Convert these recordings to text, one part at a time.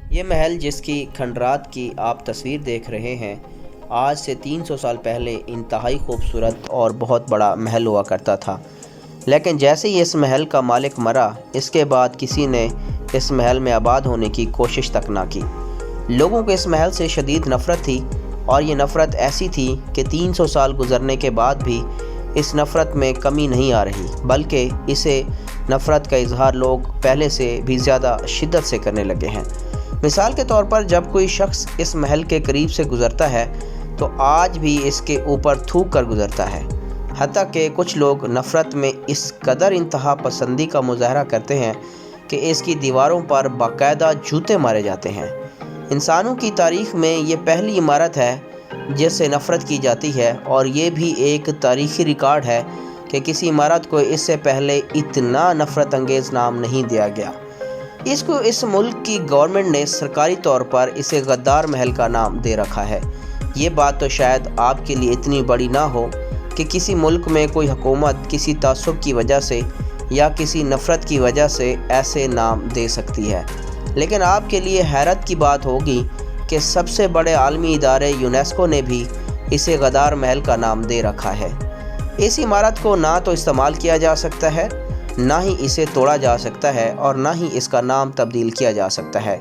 یہ محل جس کی کھنڈرات کی آپ تصویر دیکھ رہے ہیں، آج سے 300 سال پہلے انتہائی خوبصورت اور بہت بڑا محل ہوا کرتا تھا۔ لیکن جیسے ہی اس محل کا مالک مرا، اس کے بعد کسی نے اس محل میں آباد ہونے کی کوشش تک نہ کی۔ لوگوں کو اس محل سے شدید نفرت تھی، اور یہ نفرت ایسی تھی کہ 300 سال گزرنے کے بعد بھی اس نفرت میں کمی نہیں آ رہی، بلکہ اسے نفرت کا اظہار لوگ پہلے سے بھی زیادہ شدت سے کرنے لگے ہیں۔ مثال کے طور پر جب کوئی شخص اس محل کے قریب سے گزرتا ہے تو آج بھی اس کے اوپر تھوک کر گزرتا ہے، حتیٰ کہ کچھ لوگ نفرت میں اس قدر انتہا پسندی کا مظاہرہ کرتے ہیں کہ اس کی دیواروں پر باقاعدہ جوتے مارے جاتے ہیں۔ انسانوں کی تاریخ میں یہ پہلی عمارت ہے جس سے نفرت کی جاتی ہے، اور یہ بھی ایک تاریخی ریکارڈ ہے کہ کسی عمارت کو اس سے پہلے اتنا نفرت انگیز نام نہیں دیا گیا۔ اس ملک کی گورنمنٹ نے سرکاری طور پر اسے غدار محل کا نام دے رکھا ہے۔ یہ بات تو شاید آپ کے لیے اتنی بڑی نہ ہو کہ کسی ملک میں کوئی حکومت کسی تعصب کی وجہ سے یا کسی نفرت کی وجہ سے ایسے نام دے سکتی ہے، لیکن آپ کے لیے حیرت کی بات ہوگی کہ سب سے بڑے عالمی ادارے یونیسکو نے بھی اسے غدار محل کا نام دے رکھا ہے۔ اس عمارت کو نہ تو استعمال کیا جا سکتا ہے، نہ ہی اسے توڑا جا سکتا ہے، اور نہ ہی اس کا نام تبدیل کیا جا سکتا ہے۔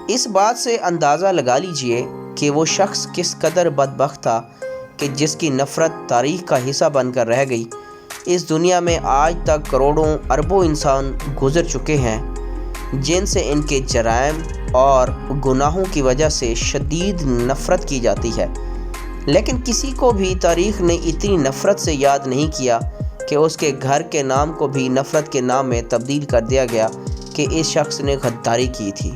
اس بات سے اندازہ لگا لیجئے کہ وہ شخص کس قدر بدبخت تھا کہ جس کی نفرت تاریخ کا حصہ بن کر رہ گئی۔ اس دنیا میں آج تک کروڑوں اربوں انسان گزر چکے ہیں جن سے ان کے جرائم اور گناہوں کی وجہ سے شدید نفرت کی جاتی ہے، لیکن کسی کو بھی تاریخ نے اتنی نفرت سے یاد نہیں کیا کہ اس کے گھر کے نام کو بھی نفرت کے نام میں تبدیل کر دیا گیا کہ اس شخص نے غداری کی تھی۔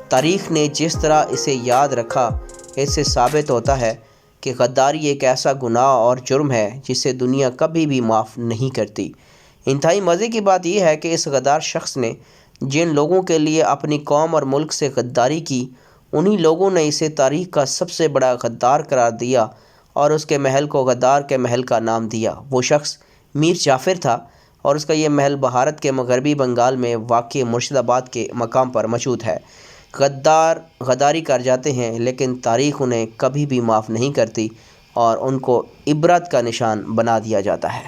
تاریخ نے جس طرح اسے یاد رکھا، اس سے ثابت ہوتا ہے کہ غداری ایک ایسا گناہ اور جرم ہے جسے دنیا کبھی بھی معاف نہیں کرتی۔ انتہائی مزے کی بات یہ ہے کہ اس غدار شخص نے جن لوگوں کے لیے اپنی قوم اور ملک سے غداری کی، انہی لوگوں نے اسے تاریخ کا سب سے بڑا غدار قرار دیا اور اس کے محل کو غدار کے محل کا نام دیا۔ وہ شخص میر جعفر تھا، اور اس کا یہ محل بھارت کے مغربی بنگال میں واقع مرشد آباد کے مقام پر موجود ہے۔ غدار غداری کر جاتے ہیں، لیکن تاریخ انہیں کبھی بھی معاف نہیں کرتی اور ان کو عبرت کا نشان بنا دیا جاتا ہے۔